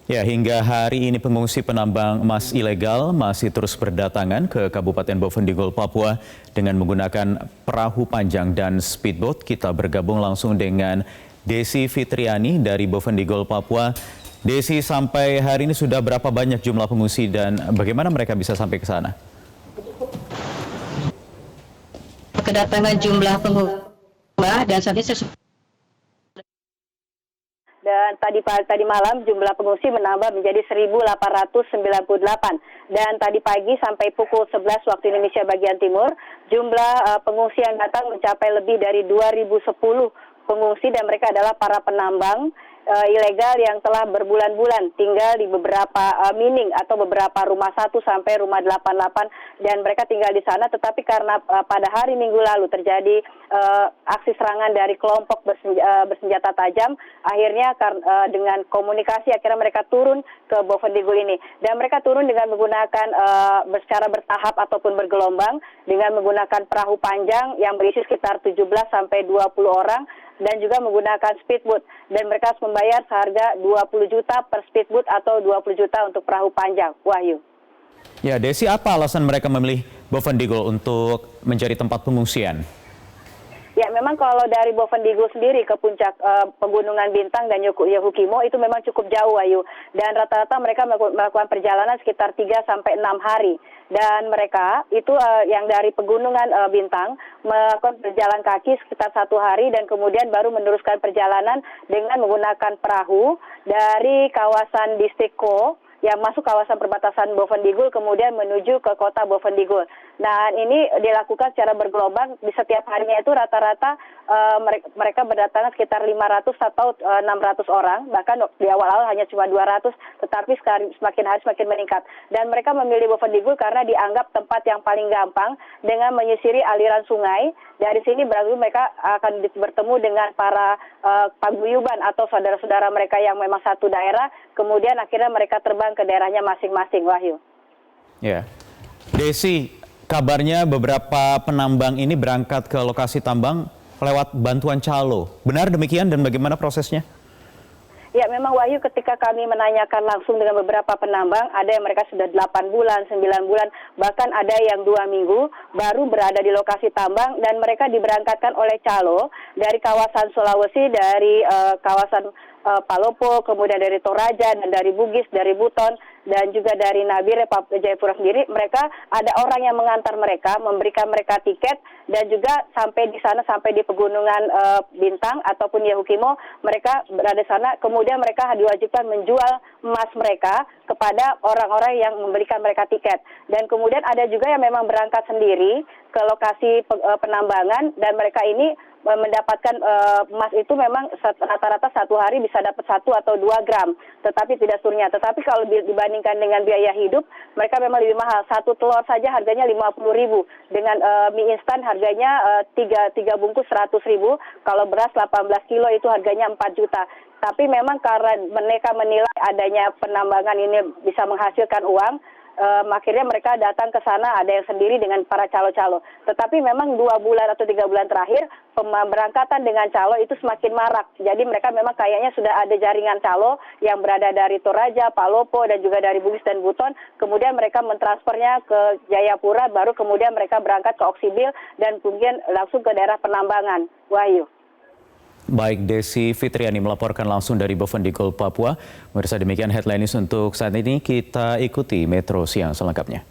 Ya, hingga hari ini pengungsi penambang emas ilegal masih terus berdatangan ke Kabupaten Boven Digul, Papua dengan menggunakan perahu panjang dan speedboat. Kita bergabung langsung dengan Desi Fitriani dari Boven Digul, Papua. Desi, sampai hari ini sudah berapa banyak jumlah pengungsi dan bagaimana mereka bisa sampai ke sana? Kedatangan jumlah pengungsi dan saat ini dan tadi malam jumlah pengungsi menambah menjadi 1.898 dan tadi pagi sampai pukul 11 waktu Indonesia bagian timur jumlah pengungsi yang datang mencapai lebih dari 2.010 pengungsi dan mereka adalah para penambang ilegal yang telah berbulan-bulan tinggal di beberapa mining atau beberapa rumah 1 sampai rumah 88 dan mereka tinggal di sana, tetapi karena pada hari Minggu lalu terjadi aksi serangan dari kelompok bersenjata tajam, akhirnya dengan komunikasi akhirnya mereka turun ke Boven Digul ini dan mereka turun dengan menggunakan secara bertahap ataupun bergelombang dengan menggunakan perahu panjang yang berisi sekitar 17 sampai 20 orang dan juga menggunakan speedboat dan mereka harus membayar seharga 20 juta per speedboat atau 20 juta untuk perahu panjang. Wahyu. Ya, Desi, apa alasan mereka memilih Boven Digul untuk menjadi tempat pengungsian? Ya, memang kalau dari Boven Digul sendiri ke puncak Pegunungan Bintang dan Yahukimo itu memang cukup jauh, Ayu. Dan rata-rata mereka melakukan perjalanan sekitar 3 sampai 6 hari. Dan mereka itu yang dari Pegunungan Bintang melakukan perjalanan kaki sekitar 1 hari dan kemudian baru meneruskan perjalanan dengan menggunakan perahu dari kawasan distrik Ko yang masuk kawasan perbatasan Boven Digul kemudian menuju ke kota Boven Digul. Nah, ini dilakukan secara bergelombang di setiap harinya itu rata-rata mereka berdatangan sekitar 500 atau 600 orang, bahkan di awal-awal hanya cuma 200, tetapi semakin hari semakin meningkat. Dan mereka memilih Boven Digul karena dianggap tempat yang paling gampang dengan menyisiri aliran sungai. Dari sini berarti mereka akan bertemu dengan para paguyuban atau saudara-saudara mereka yang memang satu daerah, kemudian akhirnya mereka terbang ke daerahnya masing-masing, Wahyu. Ya, Desi, kabarnya beberapa penambang ini berangkat ke lokasi tambang lewat bantuan calo. Benar demikian dan bagaimana prosesnya? Ya, memang Wahyu, ketika kami menanyakan langsung dengan beberapa penambang, ada yang mereka sudah 8 bulan, 9 bulan, bahkan ada yang 2 minggu baru berada di lokasi tambang dan mereka diberangkatkan oleh calo dari kawasan Sulawesi, dari kawasan Palopo, kemudian dari Toraja dan dari Bugis, dari Buton dan juga dari Nabire, Jayapura sendiri. Mereka ada orang yang mengantar mereka, memberikan mereka tiket dan juga sampai di sana, sampai di Pegunungan Bintang ataupun Yahukimo, mereka berada di sana. Kemudian mereka diwajibkan menjual emas mereka kepada orang-orang yang memberikan mereka tiket. Dan kemudian ada juga yang memang berangkat sendiri ke lokasi penambangan dan mereka ini mendapatkan emas itu memang rata-rata 1 hari bisa dapat 1 atau 2 gram, tetapi tidak seluruhnya. Tetapi kalau dibandingkan dengan biaya hidup, mereka memang lebih mahal. 1 telur saja harganya 50.000, dengan mie instan harganya 3 bungkus 100.000, kalau beras 18 kilo itu harganya 4 juta. Tapi memang karena mereka menilai adanya penambangan ini bisa menghasilkan uang, akhirnya mereka datang ke sana, ada yang sendiri dengan para calo-calo. Tetapi memang 2 bulan atau 3 bulan terakhir, pemberangkatan dengan calo itu semakin marak. Jadi mereka memang kayaknya sudah ada jaringan calo yang berada dari Toraja, Palopo, dan juga dari Bugis dan Buton. Kemudian mereka mentransfernya ke Jayapura, baru kemudian mereka berangkat ke Oksibil dan kemudian langsung ke daerah penambangan. Wahyu. Baik, Desi Fitriani melaporkan langsung dari Boven Digul, Papua. Pemirsa, demikian headline news untuk saat ini. Kita ikuti Metro Siang selengkapnya.